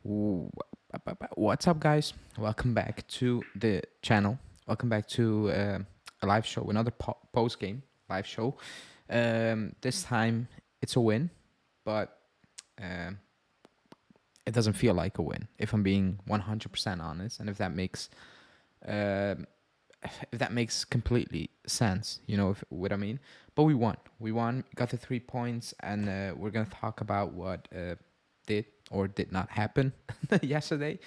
Ooh, What's up, guys? Welcome back to the channel. Welcome back to a live show, another post game live show. This time it's a win, but um, it doesn't feel like a win. If I'm being 100% honest, and um if that makes completely sense, what I mean. But we won. We won. Got the 3 points, and we're gonna talk about what did or did not happen yesterday.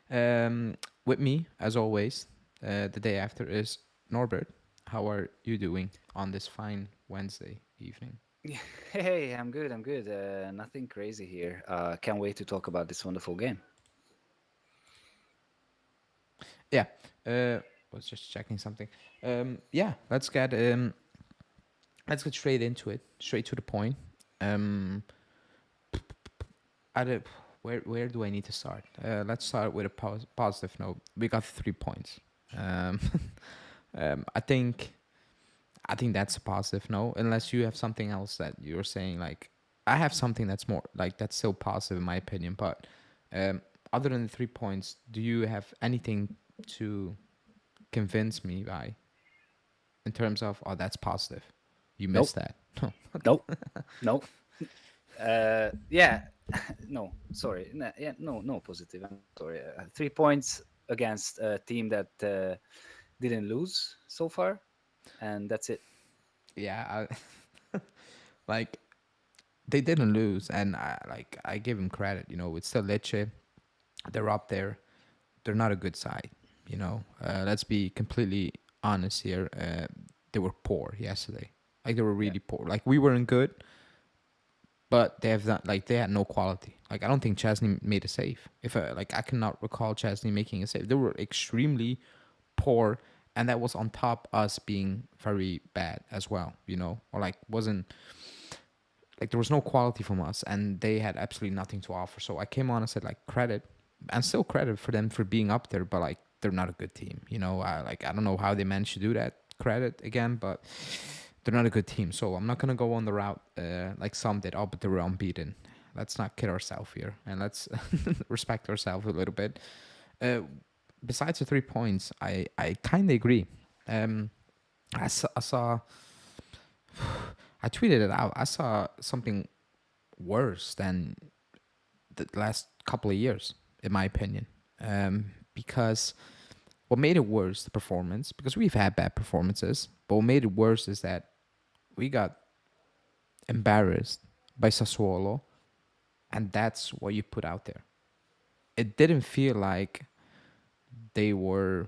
With me, as always, the day after is Norbert. How are you doing on this fine Wednesday evening? Hey, I'm good. I'm good. Nothing crazy here. Can't wait to talk about this wonderful game. Yeah, was just checking something. Yeah, let's get straight into it, straight to the point. Um, I don't, where do I need to start? Let's start with a positive note. We got 3 points. Um, I think that's a positive note. Unless you have something else that you're saying, like I have something that's more like that's still positive in my opinion. But um, other than the 3 points, do you have anything to convince me by in terms of that's positive? You Nope. missed that. No. Nope. Nope. Yeah. No. Sorry. Yeah. No. No positive. I'm sorry. 3 points against a team that didn't lose so far, and that's it. Yeah, like they didn't lose, and I give them credit. It's still Lecce. They're up there. They're not a good side. Let's be completely honest here. They were poor yesterday. Like they were Yeah. really poor. Like we weren't good, but they have not. Like they had no quality. Like I don't think Chesney made a save. If I cannot recall Chesney making a save. They were extremely poor, and that was on top us being very bad as well. Or like wasn't like there was no quality from us, and they had absolutely nothing to offer. So I came on and said like credit, and still credit for them for being up there, but like they're not a good team. I don't know how they managed to do that. Credit again, but they're not a good team. So I'm not gonna go on the route like some did. Oh, but they were unbeaten. Let's not kid ourselves here, and let's respect ourselves a little bit. Uh, Besides the 3 points, I kind of agree. Um, I saw I tweeted it out. I saw something worse than the last couple of years, in my opinion. Because what made it worse, the performance, because we've had bad performances, but what made it worse is that we got embarrassed by Sassuolo, and that's what you put out there. It didn't feel like they were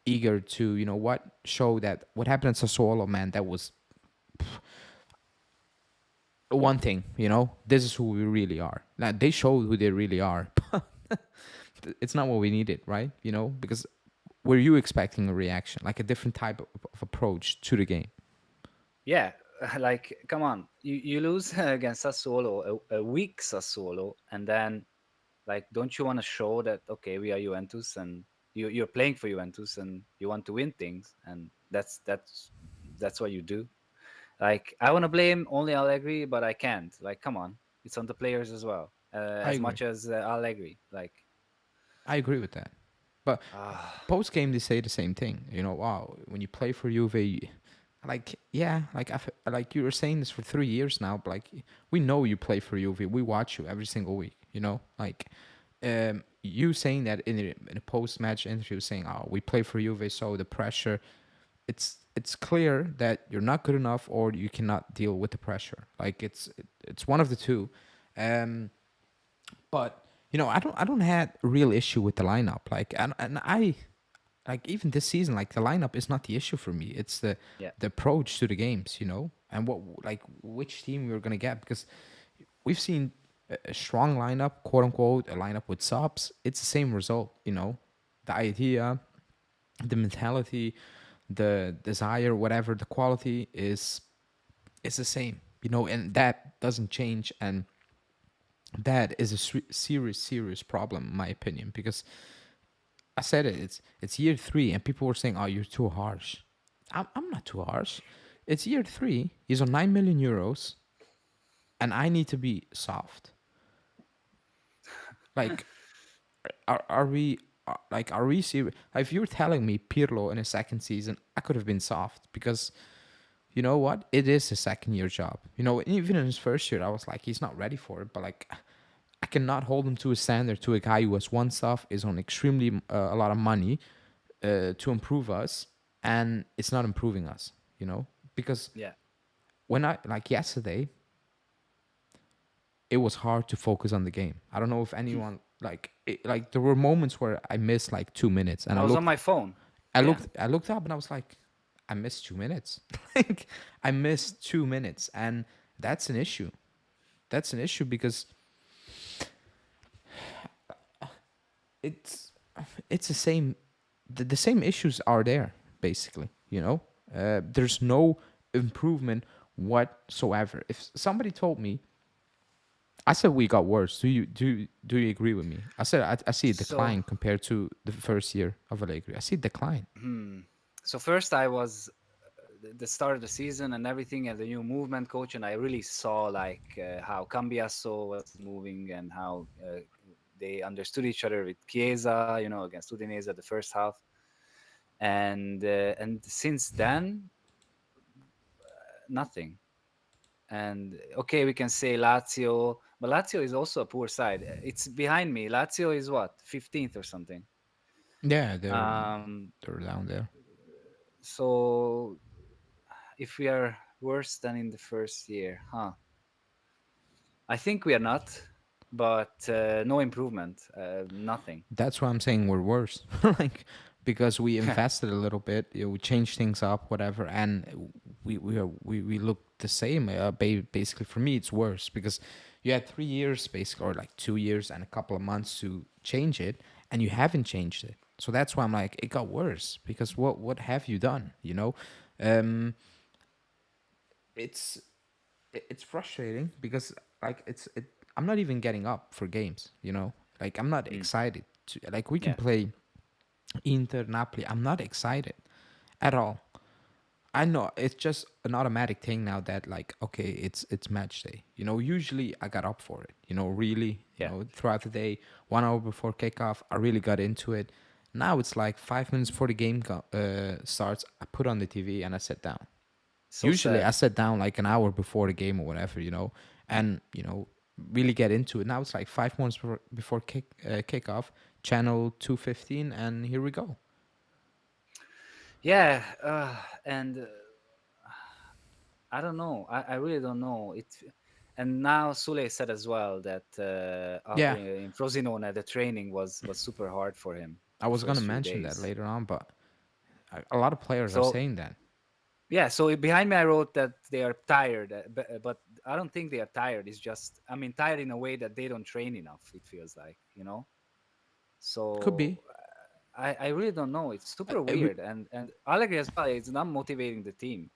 eager to, show that what happened at Sassuolo, man, that was one thing, this is who we really are. Now, they showed who they really are, it's not what we needed, right? Because were you expecting a reaction, like a different type of approach to the game? Yeah. Like, come on. You lose against Sassuolo, a weak Sassuolo, and then like, don't you want to show that okay, we are Juventus and you're playing for Juventus and you want to win things, and that's what you do. Like, I want to blame only Allegri, but I can't. Like, come on, it's on the players as well, I as agree. much as Allegri. Like, I agree with that. But ah, post game, they say the same thing. Wow, when you play for Juve, like yeah, like like you were saying this for 3 years now. But like we know you play for Juve. We watch you every single week. Like you saying that in a post match interview, saying, "Oh, we play for Juve, so the pressure." It's clear that you're not good enough, or you cannot deal with the pressure. Like it's one of the two. Um, but I don't have a real issue with the lineup. Like and I like even this season, like the lineup is not the issue for me. It's the yeah, the approach to the games, and what like which team we are gonna get, because we've seen a strong lineup, quote unquote, a lineup with subs. It's the same result. The idea, the mentality, the desire, whatever the quality is the same. And that doesn't change, and that is a serious problem in my opinion, because I said it. It's year three, and people were saying, "Oh, you're too harsh." I'm not too harsh. It's year three. He's on 9 million euros, and I need to be soft. Like, are we like are we serious? If you're telling me Pirlo in his second season, I could have been soft because you know what? It is a second year job. You know, even in his first year, I was like, he's not ready for it. But like, I cannot hold him to a standard to a guy who has won stuff, is on extremely a lot of money to improve us, and it's not improving us. You know, because Yeah. when I like yesterday, it was hard to focus on the game. I don't know if anyone like there were moments where I missed like 2 minutes, and I was on my phone. Yeah. I looked up, and I was like, I missed 2 minutes. Like I missed 2 minutes, and that's an issue. That's an issue because it's it's the same. The same issues are there basically. You know, there's no improvement whatsoever. If somebody told me, I said we got worse. Do you agree with me? I said I see a So, decline compared to the first year of Allegri. I see a decline. so first I was the start of the season and everything, and the new movement coach, and I really saw like how Cambiaso was moving and how they understood each other with Chiesa, against Udinese the first half, and since then nothing. And okay, we can say Lazio, but Lazio is also a poor side. It's behind me. Lazio is what, 15th or something. Yeah, Um, they're down there. so if we are worse than in the first year, huh? I think we are not, but no improvement, nothing. That's why I'm saying we're worse. Like because we invested a little bit, we changed things up, whatever, and we look the same. Basically, for me, it's worse because you had 3 years, basically, or like 2 years and a couple of months to change it, and you haven't changed it. So that's why I'm like, it got worse because what have you done? You know, um, it's it's frustrating because like I'm not even getting up for games, you know, like I'm not Mm, excited to, like we can yeah. play Inter, Napoli. I'm not excited at all. I know it's just an automatic thing now that like okay, it's match day. You know, usually I got up for it. You know, really, you Yeah. know, throughout the day, 1 hour before kickoff, I really got into it. Now it's like 5 minutes before the game starts. I put on the TV and I sit down. So Usually I sad. sit down like an hour before the game or whatever, you know, and you know really get into it. Now it's like 5 months before kickoff, channel 215, and here we go. Yeah. And I don't know. I really don't know. And now Sule said as well that Yeah, in Frosinone the training was super hard for him I the was gonna first few mention that days. later on, but a lot of players are So saying that. yeah, so behind me I wrote that they are tired, but I don't think they are tired. It's just, I mean, tired in a way that they don't train enough. It feels like. Could So be. I really don't know. It's super We, weird, and Allegri as well. It's not motivating the team.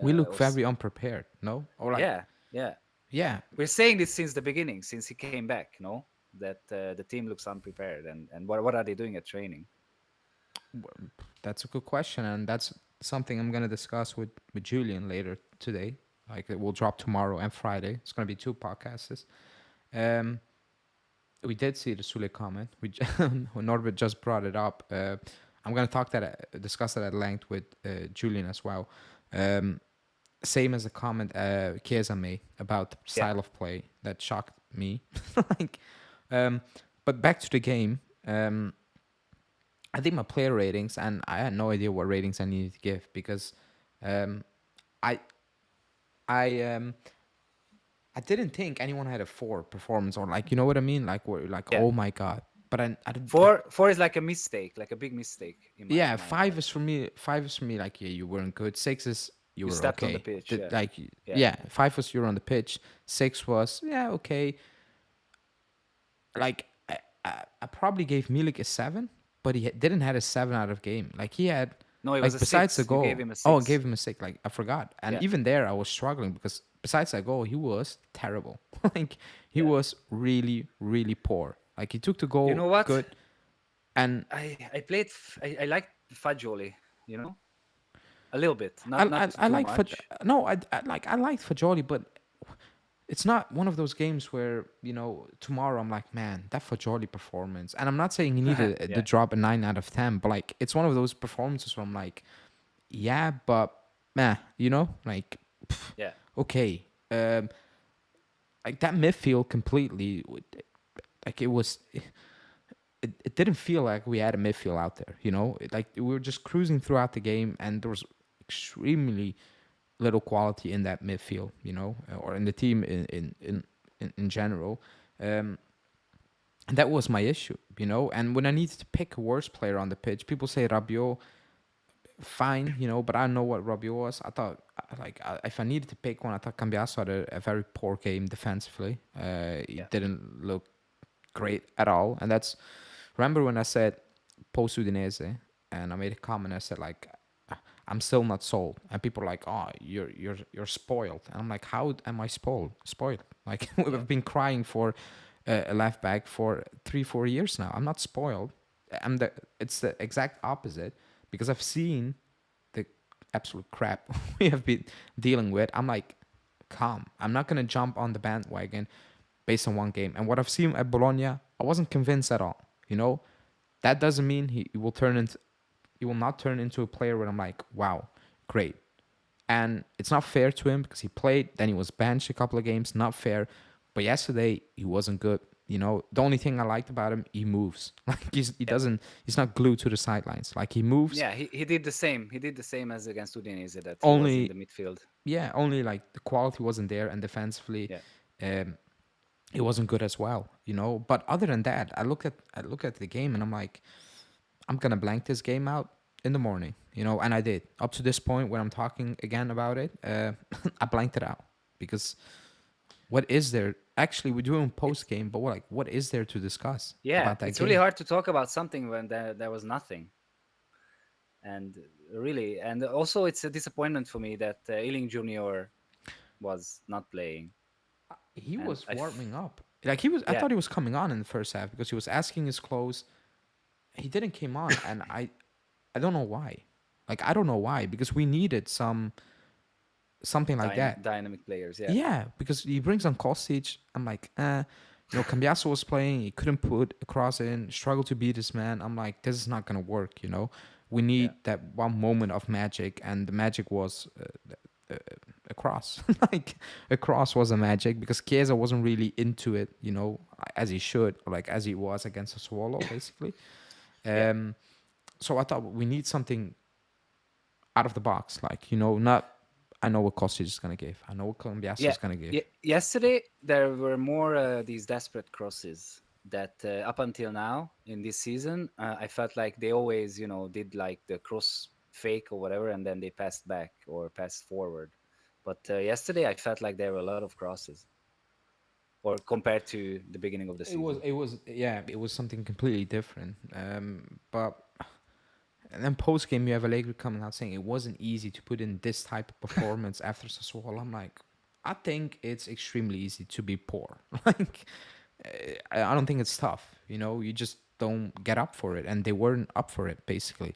we look Or very unprepared, no? Or like, yeah, yeah. yeah, We're saying this since the beginning, since he came back. No, that the team looks unprepared, and what are they doing at training? that's a good question, and that's something I'm gonna discuss with Julian later today. Like it will drop tomorrow and Friday. It's gonna be two podcasts. Um, we did see the Sule comment. When Norbert just brought it up. I'm gonna discuss that at length with Julian as well. Um, Same as the comment Chiesa made about the Yeah. style of play that shocked me. like, um, but back to the game. I think my player ratings, and I had no idea what ratings I needed to give because um, I I I didn't think anyone had a 4 performance or like you know what I mean, like where like Yeah. oh my god. But I didn't. Four is like a mistake, like a big mistake Yeah, in my five heart. is for me. 5 is for me. Like yeah, you weren't good. 6 is you You were stepped on the okay. pitch. Yeah. Like Yeah. yeah, 5 was you're on the pitch. 6 was yeah okay. Like I probably gave Milik a 7, but he didn't had a 7 out of game. Like he had No, it was like a besides the six. You gave goal. him a Oh, I six. gave him a 6. Like I forgot. And Yeah. even there, I was struggling because besides that goal, he was terrible. Like he Yeah. was really really poor. Like he took the You goal know what? good, and I played. I liked Fagioli. You know, a little bit, I not I too like for much. no I liked Fajoli, but it's not one of those games where tomorrow I'm like, man, that Fagioli performance. And I'm not saying he needed to Yeah, drop a 9 out of 10, but like it's one of those performances where I'm like, yeah, but man, like yeah, okay, like that midfield completely, like it didn't feel like we had a midfield out there. Like we were just cruising throughout the game, and there was extremely little quality in that midfield, or in the team in general. Um, and that was my issue. And when I needed to pick a worst player on the pitch, people say Rabiot, fine, but I know what Rabiot was. I thought, if I needed to pick one, I thought Cambiaso had a very poor game defensively. He yeah, didn't look great at all. And that's, remember when I said post Udinese, and I made a comment, I said, like, I'm still not sold, and people are like, "Oh, you're spoiled," and I'm like, "How am I spoiled? Spoiled? Like yeah, we've been crying for a left back for 3-4 years now. I'm not spoiled. It's the exact opposite, because I've seen the absolute crap we have been dealing with. I'm like, calm. I'm not gonna jump on the bandwagon based on one game. And what I've seen at Bologna, I wasn't convinced at all. That doesn't mean he will not turn into a player where I'm like, wow, great. And it's not fair to him because he played, then he was benched a couple of games. Not fair. But yesterday he wasn't good. The only thing I liked about him, he moves. Like yeah. he's not glued to the sidelines. Like he moves. Yeah, he did the same. He did the same as against Udinese, that he was in the Only midfield. only like the quality wasn't there, and defensively, Yeah, um, it wasn't good as well. But other than that, I look at the game and I'm like, I'm gonna blank this game out in the morning. And I did. Up to this point, when I'm talking again about it, I blanked it out because what is there? Actually, we're doing post game, but what is there to discuss yeah. about that It's really game? hard to talk about something when there was nothing. And really, and also it's a disappointment for me that Ealing Junior was not playing. He And was warming up. Like he was. I yeah, thought he was coming on in the first half because he was asking his clothes. He didn't came on, and I don't know why. Like I don't know why, because we needed something like that. dynamic players. Yeah, Yeah, because he brings on Kostic. I'm like, Cambiaso was playing. He couldn't put a cross in. Struggled to beat this man. I'm like, this is not gonna work. We yeah, need that one moment of magic, and the magic was a cross. Like a cross was a magic because Chiesa wasn't really into it, as he should, or like as he was against Sassuolo, basically. yeah. Um, so I thought we need something out of the box, like not. I know what Kostic is gonna give. I know what Cambiaso Yeah, is gonna give. yeah. Yesterday there were more these desperate crosses that up until now in this season, I felt like they always, did like the cross fake or whatever, and then they passed back or passed forward. But yesterday I felt like there were a lot of crosses, or compared to the beginning of the season. It was something completely different. But and then post game, you have Allegri coming out saying it wasn't easy to put in this type of performance after Sassuolo. I'm like, I think it's extremely easy to be poor. Like, I don't think it's tough. You just don't get up for it, and they weren't up for it. Basically,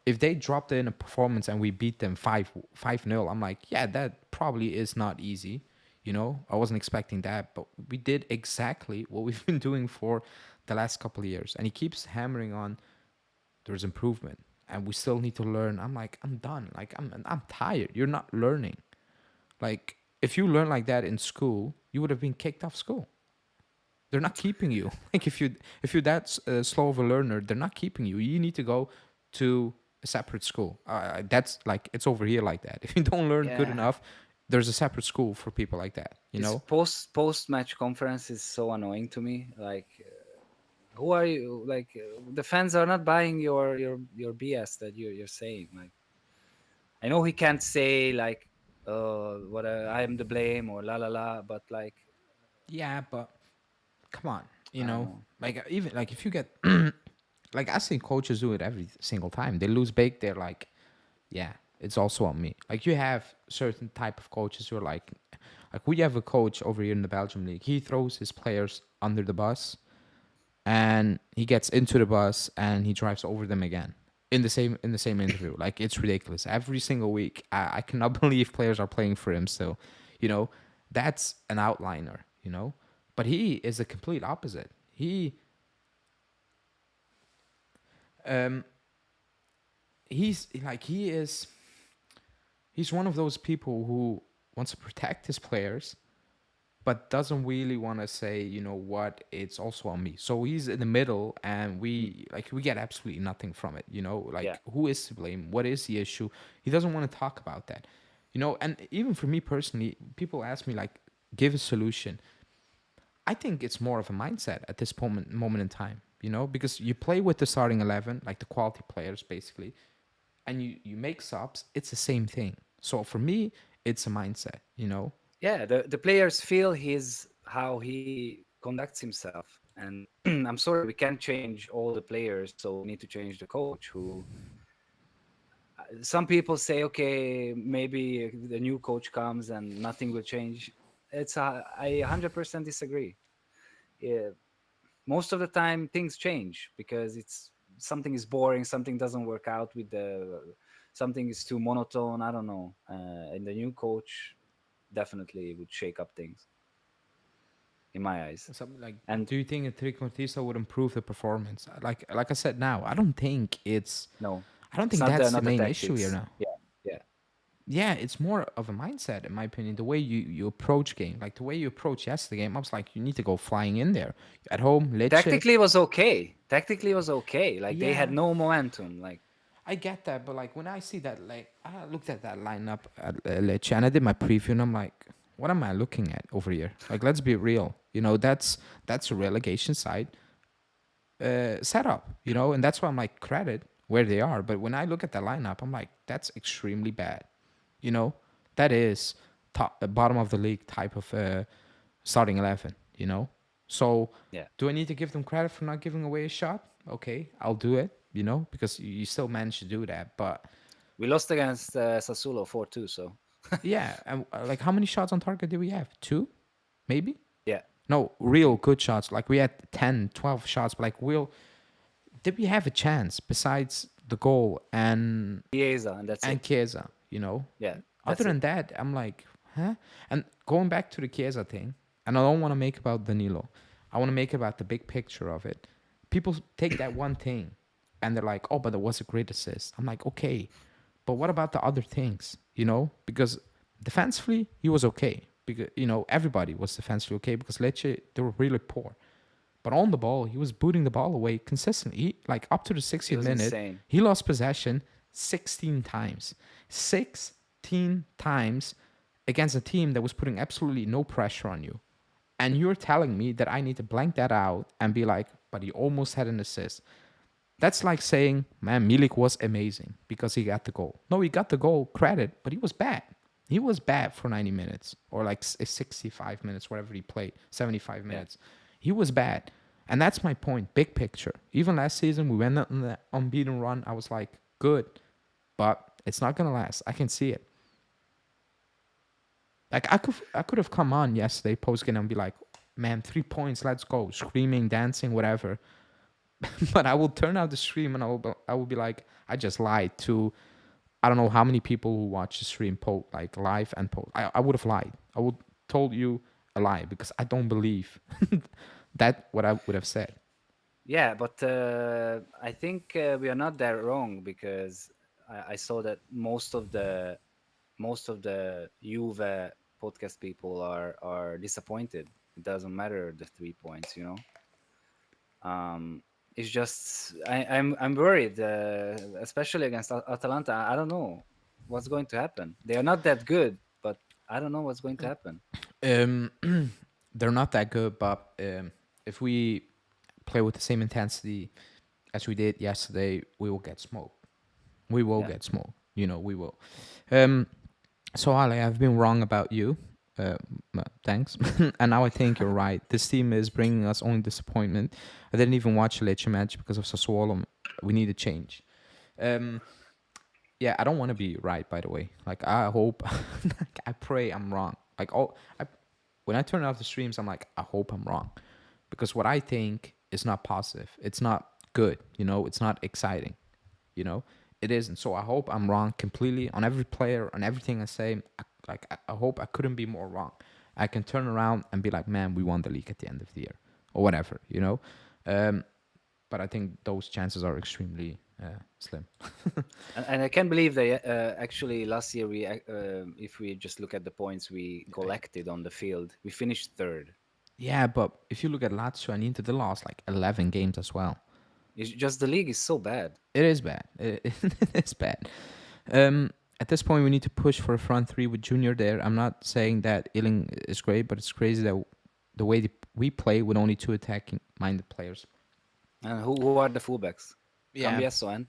if they dropped in a performance and we beat them 5-0, I'm like, yeah, that probably is not easy. I wasn't expecting that, but we did exactly what we've been doing for the last couple of years, and he keeps hammering on there's improvement and we still need to learn. I'm like, I'm done. Like I'm tired. You're not learning. Like if you learn like that in school, you would have been kicked off school. They're not keeping you. Like if you're that slow of a learner, they're not keeping you. You need to go to a separate school. That's like it's over here like that. If you don't learn good Yeah, enough, there's a separate school for people like that. You this know? post match conference is so annoying to me. Like, who are you? Like, the fans are not buying your BS that you're saying. Like, I know he can't say like, what I am to blame or la la la, but like, Yeah, but come on. I don't know. Like even like if you get like I see coaches do it every single time. They lose big, they're like, yeah, it's also on me. Like you have certain type of coaches who are like we have a coach over here in the Belgium league. He throws his players under the bus and he gets into the bus and he drives over them again in the same interview. Like it's ridiculous. Every single week, I cannot believe players are playing for him still. You know, That's an outliner, you know. But he is a complete opposite. Um, he's like he's one of those people who wants to protect his players but doesn't really want to say, you know what, it's also on me. So he's in the middle, and Mm. we get absolutely nothing from it. You know, Yeah, like who is to blame? What is the issue? He doesn't want to talk about that. You know, and even for me personally, people ask me like, give a solution. I think it's more of a mindset at this moment in time. You know, because you play with the starting 11, like the quality players, basically, and you make subs. It's the same thing. So for me, it's a mindset. You know, yeah. The players feel his how he conducts himself, and I'm sorry, we can't change all the players, so we need to change the coach. Who some people say, okay, maybe the new coach comes and nothing will change. I 100% disagree. Yeah, most of the time things change because it's something is boring, something doesn't work out with the something is too monotone. I don't know. And the new coach definitely would shake up things in my eyes. something like, And do you think a trequartista would improve the performance? Like I said, now I don't think it's. no, I don't it's think not that's the the main issue here tactics. now. Yeah, yeah. Yeah, it's more of a mindset, in my opinion. The way you approach game, like the way you approach yesterday game, I was like, you need to go flying in there at home, Lecce. Tactically was okay. Tactically was okay. Like they had Yeah, no momentum. Like I get that, but like when I see that, like I looked at that lineup at Lecce and I did my preview, and I'm like, what am I looking at over here? Like, let's be real. You know, that's a relegation side setup. You know, and that's why I'm like, credit where they are. But when I look at the lineup, I'm like, that's extremely bad. You know, that is top bottom of the league type of starting 11. You know, so yeah, do I need to give them credit for not giving away a shot? Okay, I'll do it. You know, because you still managed to do that, but we lost against Sassuolo 4-2. So yeah, and like how many shots on target did we have? Two, maybe? yeah, No, I real think good shots. Like we had 10, 12 shots, but like did we have a chance besides the goal Chiesa, and that's and it. Chiesa, you know? Yeah, Other that's it. than that, I'm like, huh? And going back to the Chiesa thing, and I don't want to make about Danilo. I want to make about the big picture of it. People take that one thing and they're like, oh, but there was a great assist. I'm like, okay, but what about the other things? You know, because defensively he was okay. Because you know everybody was defensively okay because Lecce they were really poor. But on the ball, he was booting the ball away consistently. Like up to the It 60th was minute, insane. he lost possession 16 times. 16 times against a team that was putting absolutely no pressure on you. And you're telling me that I need to blank that out and be like, but he almost had an assist. That's like saying, man, Milik was amazing because he got the goal. No, he got the goal, credit, but he was bad. He was bad for 90 minutes or like 65 minutes, whatever he played, 75 Yeah. minutes. He was bad. And that's my point, big picture. Even last season, we went on the unbeaten run. I was like, good, but it's not going to last. I can see it. Like I could have come on yesterday post game and be like, man, 3 points, let's go, screaming, dancing, whatever. But I will turn out the stream and I will be like, I just lied to I don't know how many people who watch the stream like live and post. I would have lied. I would told you a lie because I don't believe that what I would have said. Yeah, but I think we are not that wrong because I saw that most of the Juve podcast people are disappointed. It doesn't matter the 3 points, you know. Um, it's just I'm worried, especially against Atalanta. I don't know what's going to happen. They are not that good, but I don't know what's going to happen. Um, they're not that good, but if we play with the same intensity as we did yesterday, we will get smoked. We will Yeah, get smoked. You know, we will. Um, So Ali, I've been wrong about you. Uh, Thanks. And now I think you're right. This team is bringing us only disappointment. I didn't even watch the Lecce match because of Sassuolo. We need a change. Um, yeah, I don't want to be right. By the way, like I hope, like, I pray I'm wrong. Like when I turn off the streams, I'm like, I hope I'm wrong, because what I think is not positive. It's not good. You know, it's not exciting. You know, it isn't. So I hope I'm wrong completely on every player, on everything I say. I hope I couldn't be more wrong. I can turn around and be like, man, we won the league at the end of the year or whatever, you know. Um, but I think those chances are extremely slim. And I can't believe they actually last year if we just look at the points we collected on the field, we finished third. Yeah, but if you look at Lazio and Inter, they lost like 11 games as well. It's just the league is so bad. It is bad. It is bad. Um, at this point, we need to push for a front three with Junior there. I'm not saying that Illing is great, but it's crazy that the way we play with only two attacking minded players. And who are the fullbacks? Yeah, Cambiasso and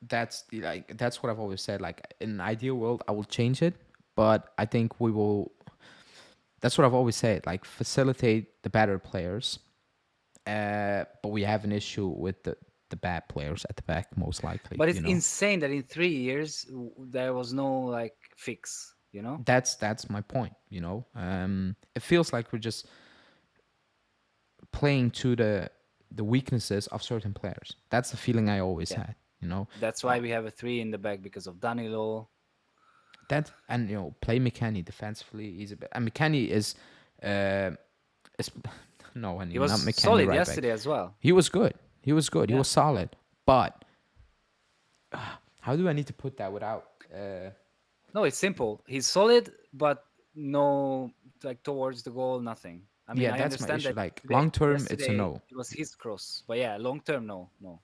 that's what I've always said. Like in an ideal world, I will change it, but I think we will. That's what I've always said. Like facilitate the better players, but we have an issue with the bad players at the back, most likely. but it's You know, insane that in 3 years there was no like fix, you know? that's my point. You know, it feels like we're just playing to the weaknesses of certain players. That's the feeling I always Yeah. had. You know, That's why we have a three in the back because of Danilo. that and play McKennie defensively. He's a bit, and McKennie uh, is no, I He mean not was McKennie solid right back. yesterday as well. He was good. He was good. He Yeah. was solid. But how do I need to put that without? No, it's simple. He's solid, but no, like towards the goal, nothing. I mean, Yeah, I that's my understand issue. that Like long term, it's a yesterday no. it was his cross, but yeah, long term, no, no.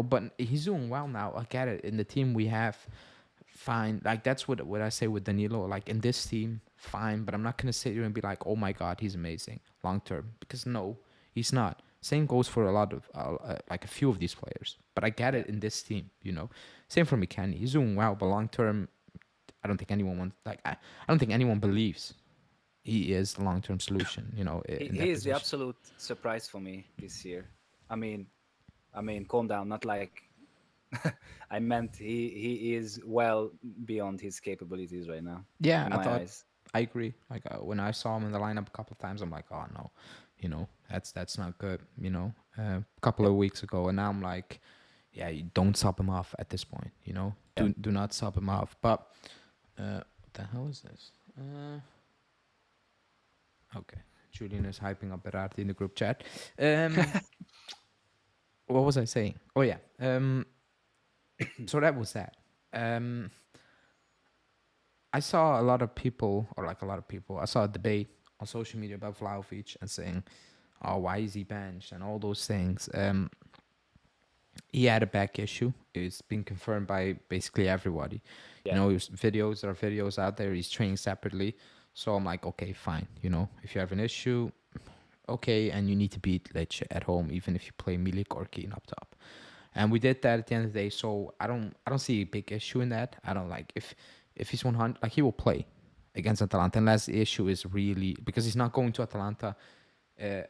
But he's doing well now. I get it. In the team we have, fine. Like that's what I say with Danilo. Like in this team, fine. But I'm not gonna sit here and be like, oh my god, he's amazing long term, because no, he's not. Same goes for a lot of like a few of these players. But I get Yeah, it in this team. Same for McKennie. He's doing well, but long term, I don't think anyone wants. Like I don't think anyone believes he is the long term solution. In he that is the position. absolute surprise for me this year. I mean, calm down. Not like I meant he is well beyond his capabilities right now, Yeah, in I my thought eyes. I agree. Like when I saw him in the lineup a couple of times, I'm like, oh no, that's not good. A couple Yep. of weeks ago, and now I'm like, yeah, you don't sub him off at this point. Yeah. Do not sub him off. But what the hell is this? Okay, Julian is hyping up Berardi in the group chat. Um, what was I saying? Oh yeah. So that was that. Um, I saw a lot of people, or like a lot of people, I saw a debate on social media about Vlahovic and saying, "Oh, why is he benched?" and all those things. He had a back issue. It's been confirmed by basically everybody. Yeah. His videos, there are videos out there. He's training separately. So I'm like, okay, fine. If you have an issue, okay, and you need to beat Lecce at home, even if you play Milik or Keane up top. And we did that at the end of the day. So I don't see a big issue in that. I don't like if he's 100, like he will play against Atalanta unless the issue is really because he's not going to Atalanta,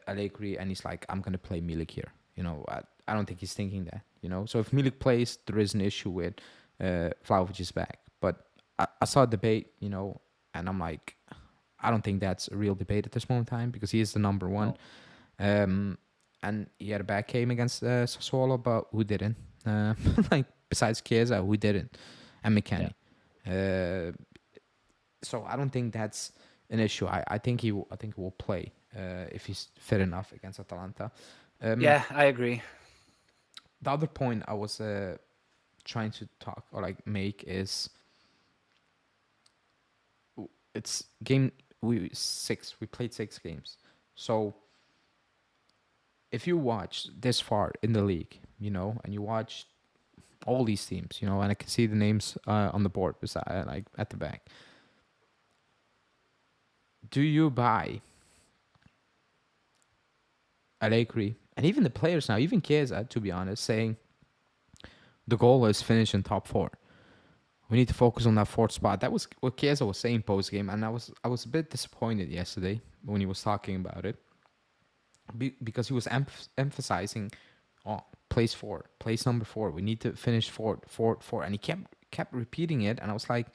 Allegri, and he's like, I'm gonna play Milik here. I don't think he's thinking that. So if Milik plays, there is an issue with Vlahovic's back. But I saw a debate, and I'm like, I don't think that's a real debate at this moment in time because he is the number one. No. Um, and he had a bad game against Sassuolo, but who didn't? Like besides Chiesa, who didn't? And Yeah. McKennie. Uh, so I don't think that's an issue. I think I think he will play if he's fit enough against Atalanta. Um, Yeah, I agree. the other point I was trying to talk or like make is it's game we played 6 games. So if you watch this far in the league, and you watch all these teams, and I can see the names on the board beside, like at the back. Do you buy Allegri and even the players now, even Chiesa, to be honest, saying the goal is finish in top four? We need to focus on that fourth spot. That was what Chiesa was saying post game, and I was a bit disappointed yesterday when he was talking about it because he was emphasizing, oh, place number four. We need to finish four, and he kept repeating it, and I was like,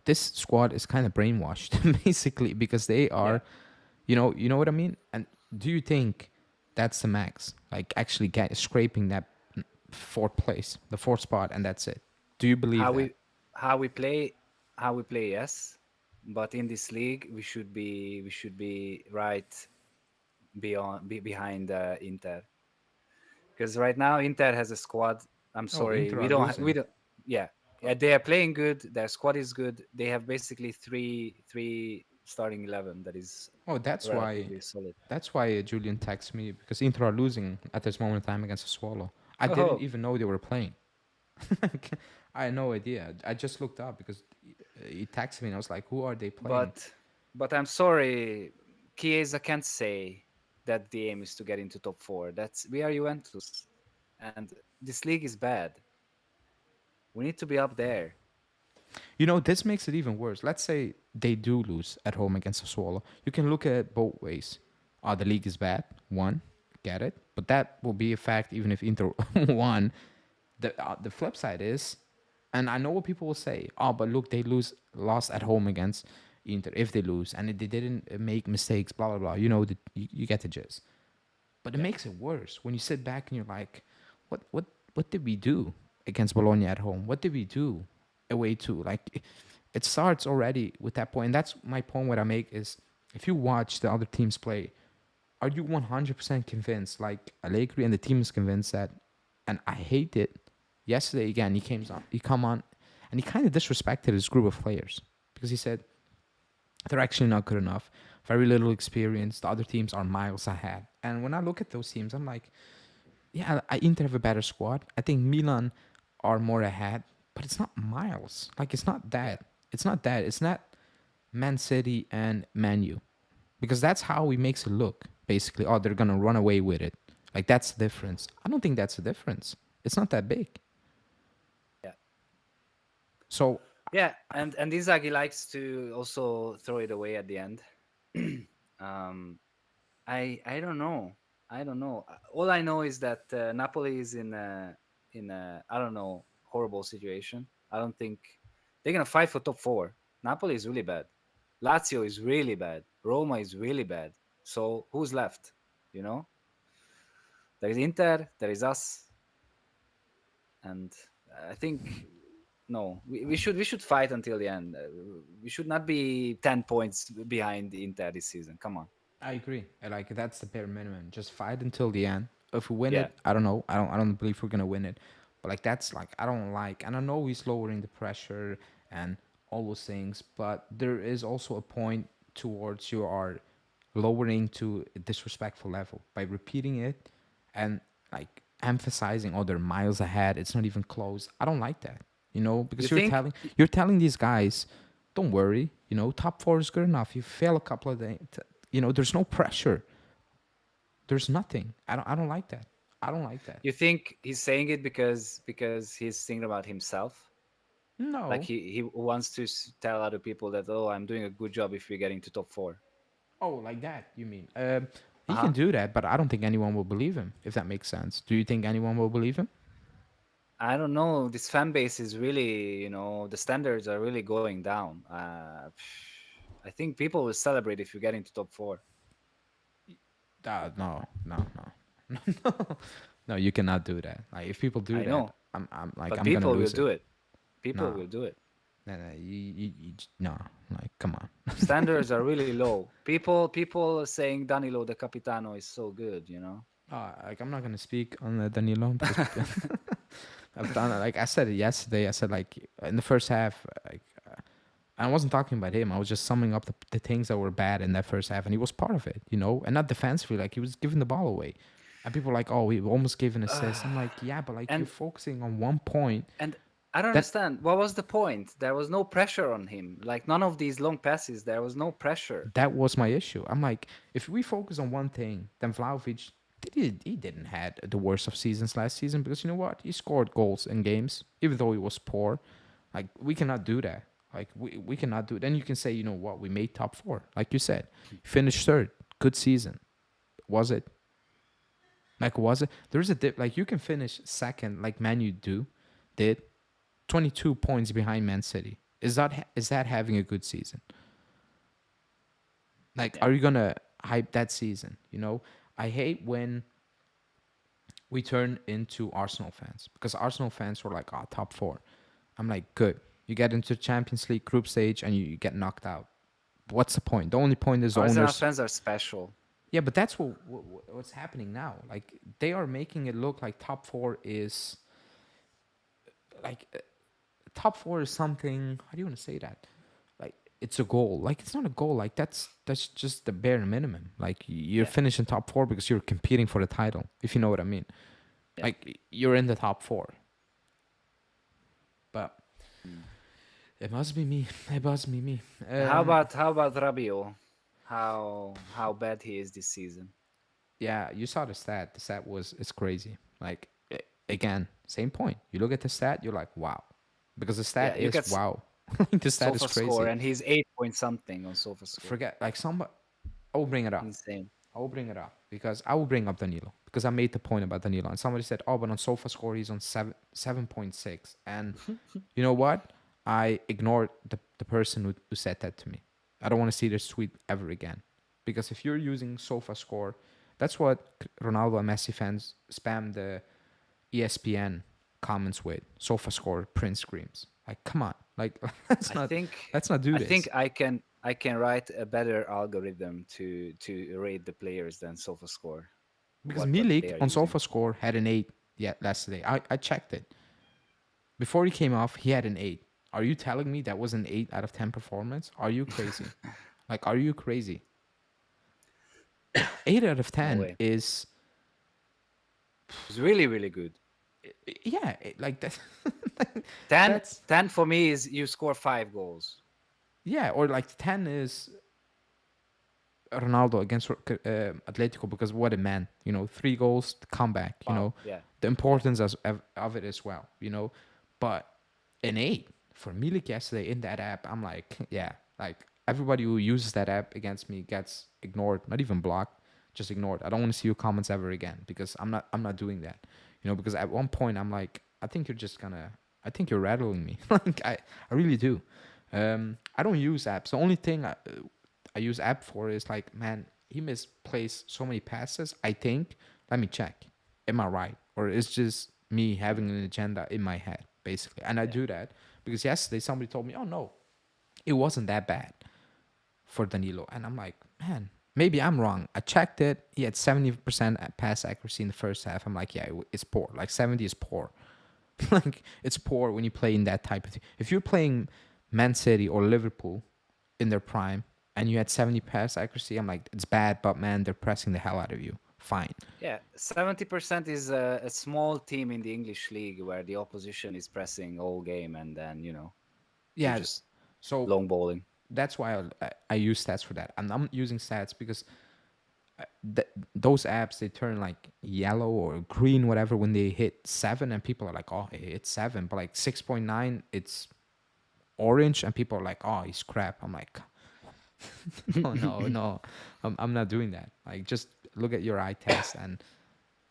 this squad is kind of brainwashed basically because they Yeah. are, you know what I mean. And do you think that's the max? Like actually scraping that fourth place, the fourth spot, and that's it? Do you believe How that? we how we play how we play, yes. but in this league we should be right behind Inter, because right now Inter has a squad. I'm Oh, sorry, Inter we are don't we losing. don't yeah. Yeah, they are playing good. Their squad is good. They have basically three starting 11 that is Oh, that's why. relatively solid. That's why Julian texted me because Inter are losing at this moment in time against the Swallow. I didn't Oh, even know they were playing. I had no idea. I just looked up because he texted me and I was like, "Who are they playing?" but I'm sorry, Chiesa can't say that the aim is to get into top four. That's we are Juventus, and this league is bad. We need to be up there. You know, this makes it even worse. Let's say they do lose at home against the Swallow. You can look at it both ways. The league is bad. One, get it, but that will be a fact even if Inter won. The flip side is, and I know what people will say. Oh, but look, they lost at home against Inter. If they lose and they didn't make mistakes, blah blah blah. You know, you get the gist. But it Yeah, makes it worse when you sit back and you're like, what did we do against Bologna at home? What did we do away to? Like, it starts already with that point. And that's my point. What I make is, if you watch the other teams play, are you 100% convinced? Like Allegri and the team is convinced that, and I hate it. Yesterday again, he come on, and he kind of disrespected his group of players because he said they're actually not good enough. Very little experience. The other teams are miles ahead. And when I look at those teams, I'm like, yeah, I Inter have a better squad. I think Milan are more ahead, but it's not miles. Like it's not yeah, that. It's not that. It's not Man City and Man U, because that's how he makes it look. Basically, oh, they're gonna run away with it. Like that's the difference. I don't think that's the difference. It's not that big. yeah, So yeah. And Inzaghi likes to also throw it away at the end. um, I don't know. I don't know. All I know is that Napoli is in a I don't know, horrible situation. I don't think they're gonna fight for top four. Napoli is really bad. Lazio is really bad. Roma is really bad. So who's left? You know, there is Inter, there is us, and I think no, we should fight until the end. We should not be 10 points behind Inter this season. Come on. I agree. Like that's the bare minimum. Just fight until the end. If we win Yeah, it, I don't know. I don't believe we're gonna win it. But like that's like I don't like, and I know he's lowering the pressure and all those things. But there is also a point towards you are lowering to a disrespectful level by repeating it and like emphasizing, oh, they're miles ahead. It's not even close. I don't like that. You know, you because think you're telling these guys, don't worry. You know, top four is good enough. You fail a couple of days, you know, there's no pressure. There's nothing. I don't like that. I don't like that. You think he's saying it because he's thinking about himself? Like No. he wants to tell other people that, oh, I'm doing a good job if we get into top four. Oh, like that, you mean? Uh He can huh. do that, but I don't think anyone will believe him, if that makes sense. Do you think anyone will believe him? I don't know. This fan base is really, the standards are really going down. I think people will celebrate if you get into top four. No, no, no. No, you cannot do that. Like, if people do I that, know, I'm like, but I'm gonna people will lose it. do it. People No, will do it. no, no. No. Like, come on. Standards are really low. People are saying Danilo the Capitano is so good. Like, I'm not gonna speak on Danilo because I've done it. Like I said it yesterday. I said like in the first half, like I wasn't talking about him. I was just summing up the things that were bad in that first half, and he was part of it, you know, and not defensively. Like he was giving the ball away, and people were like, "Oh, we almost gave an assist." I'm like, "Yeah, but like you're and focusing on one point And I don't that understand. What was the point? There was no pressure on him. Like none of these long passes, there was no pressure. that was my issue." I'm like, if we focus on one thing, then Vlahovic, he didn't had the worst of seasons last season because you know what, he scored goals in games even though he was poor. Like we cannot do that. Like we cannot do it. Then you can say, you know what, we made top four, like you said, finished third, good season. Was it? Like, was it? There's a dip. Like, you can finish second, like Man U did, 22 points behind Man City. Is that having a good season? Like, Yeah. are you gonna hype that season? You know, I hate when we turn into Arsenal fans because Arsenal fans were like, "Oh, top four." I'm like, good. You get into Champions League group stage and you get knocked out. what's the point? The only point is the Arsenal owners. fans are special. Yeah, but that's what's happening now. Like they are making it look like top four is like top four is something. How do you want to say that? Like it's a goal. Like it's not a goal. Like that's just the bare minimum. Like you're Yeah, finishing top four because you're competing for the title. If you know what I mean. yeah. Like you're in the top four. But Mm. it must be me. It must be me. How about Rabiot? How bad he is this season? Yeah, you saw the stat. The stat was it's crazy. Like again, same point. You look at the stat, you're like, wow, because the Yeah, stat you is get wow. Like the stat is Sofa Score, crazy. and he's 8 point something on Sofa Score. Forget like somebody. I will bring it up. Insane. I will bring it up because I will bring up Danilo because I made the point about Danilo and somebody said, oh, but on Sofa Score he's on 7.6, and you know what? I ignored the person who said that to me. I don't want to see this tweet ever again. Because if you're using Sofa Score, that's what Ronaldo and Messi fans spam the ESPN comments with. Sofa Score print screens. Like, come on. Like, I think let's not do I think this. I can write a better algorithm to rate the players than Sofa Score. Because What they Milik are on using. Sofa Score had an 8 yesterday. I checked it. Before he came off, he had an 8. Are you telling me that was an 8 out of 10 performance? Are you crazy? Like, are you crazy? 8 out of No 10 way. is It's really really good. yeah, like that. 10, That's 10 for me is you score 5 goals. yeah, or like 10 is Ronaldo against Atletico because what it meant, 3 goals, the comeback, Wow. Yeah. the Yeah. importance of it as well, But an 8 for Milik yesterday in that app, I'm like, yeah, like everybody who uses that app against me gets ignored, not even blocked, just ignored. I don't want to see your comments ever again because I'm not doing that, because at one point I'm like, I think you're rattling me, like I really do. I don't use apps. The only thing I use app for is like, man, he misplaced so many passes. I think, let me check. Am I right? Or it's just me having an agenda in my head, basically. And I Yeah. do that because yesterday somebody told me, oh no, it wasn't that bad for Danilo. And I'm like, man, maybe I'm wrong. I checked it. He had 70% pass accuracy in the first half. I'm like, yeah, it's poor. Like 70 is poor. Like it's poor when you play in that type of thing. If you're playing Man City or Liverpool in their prime and you had 70 pass accuracy, I'm like, it's bad, but man, they're pressing the hell out of you. Fine. Yeah. 70% is a small team in the English league where the opposition is pressing all game, and then you're Yeah. just So long bowling. that's why I use stats for that. And I'm using stats because those apps, they turn like yellow or green, whatever, when they hit 7, and people are like, oh, it's 7. But like 6.9, it's orange, and people are like, oh, he's crap. I'm like, no, no, no. I'm not doing that. Like, just look at your eye test, and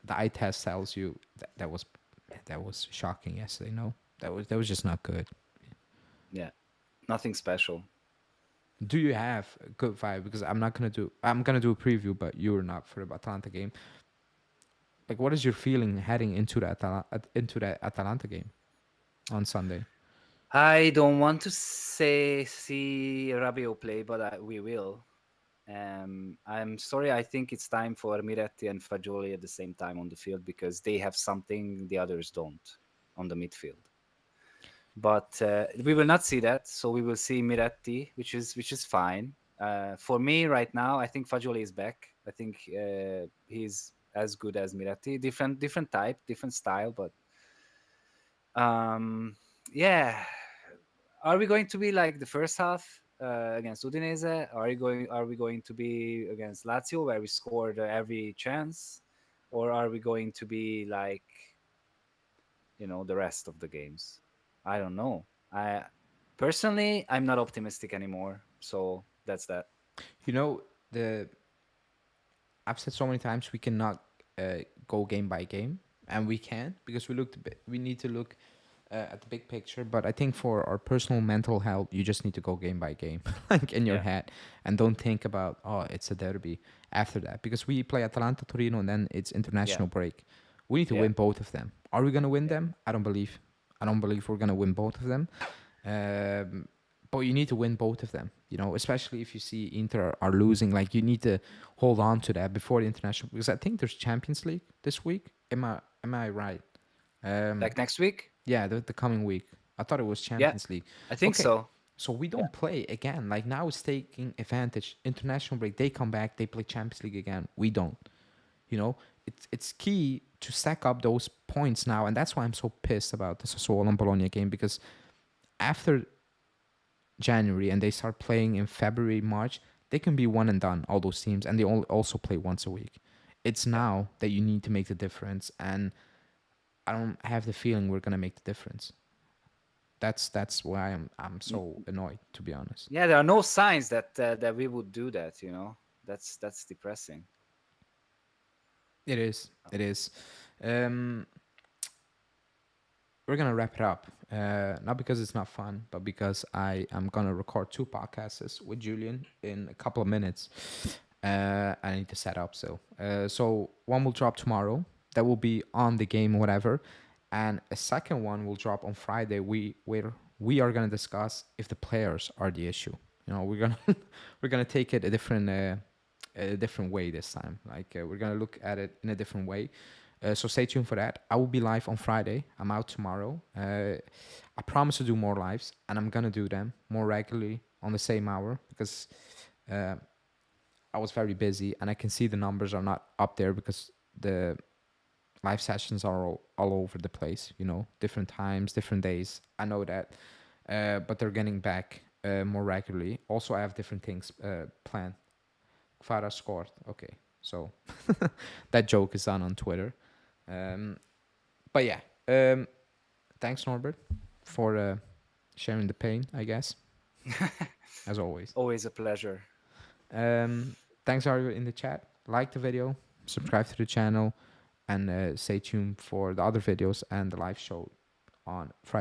the eye test tells you that was shocking yesterday. No, that was just not good. Yeah. Nothing special. Do you have a good vibe? Because I'm gonna do a preview, but you're not for the Atalanta game. Like, what is your feeling heading into that Atalanta game on Sunday? I don't want to say see Rabiot play, but we will. I'm sorry. I think it's time for Miretti and Fagioli at the same time on the field because they have something the others don't on the midfield. But we will not see that, so we will see Miretti, which is fine. For me right now, I think Fagioli is back. I think he's as good as Miretti. Different type, different style, but um, yeah. Are we going to be like the first half against Udinese? Are we going to be against Lazio where we scored every chance, or are we going to be like the rest of the games? I don't know. I personally I'm not optimistic anymore. So that's that. You know, the I've said so many times we cannot go game by game, and we can because we need to look at the big picture. But I think for our personal mental health, you just need to go game by game, like in your Yeah, head, and don't think about, oh, it's a derby after that, because we play Atalanta, Torino, and then it's yeah, international break. We need to yeah, win both of them. Are we gonna win yeah. them? I don't believe. I don't believe we're gonna win both of them. Um, but you need to win both of them. You know, especially if you see Inter are losing, like you need to hold on to that before the international. Because I think there's Champions League this week. Am I right? Um, Like next week? yeah, the coming week. I thought it was Yeah, Champions League. I think Okay, so. so we Yeah. don't play again. Like now it's taking advantage. International break, they come back, they play Champions League again. We don't. You know, it's key to stack up those points now, and that's why I'm so pissed about the Sassuolo and Bologna game because after January and they start playing in February, March, they can be one and done. All those teams, and they also play once a week. It's Yeah. now that you need to make the difference, and I don't have the feeling we're gonna make the difference. That's why I'm N- so annoyed, to be honest. Yeah, there are no signs that that we would do that, you know. That's depressing. It is. It is. Um, we're gonna wrap it up. Not because it's not fun, but because I am gonna record two podcasts with Julian in a couple of minutes. I need to set up so one will drop tomorrow. That will be on the game, whatever, and a second one will drop on Friday. We are gonna discuss if the players are the issue. You know, we're gonna we're gonna take it a different way this time. Like we're gonna look at it in a different way. So stay tuned for that. I will be live on Friday. I'm out tomorrow. I promise to do more lives, and I'm gonna do them more regularly on the same hour because uh, I was very busy, and I can see the numbers are not up there because the live sessions are all over the place. You know, different times, different days. I know that, but they're getting back more regularly. Also, I have different things planned. Farah scored. Okay, so that joke is done on Twitter. Um, but yeah, thanks Norbert for sharing the pain. I guess as always. Always a pleasure. Thanks everyone in the chat. Like the video, subscribe to the channel, and stay tuned for the other videos and the live show on Friday.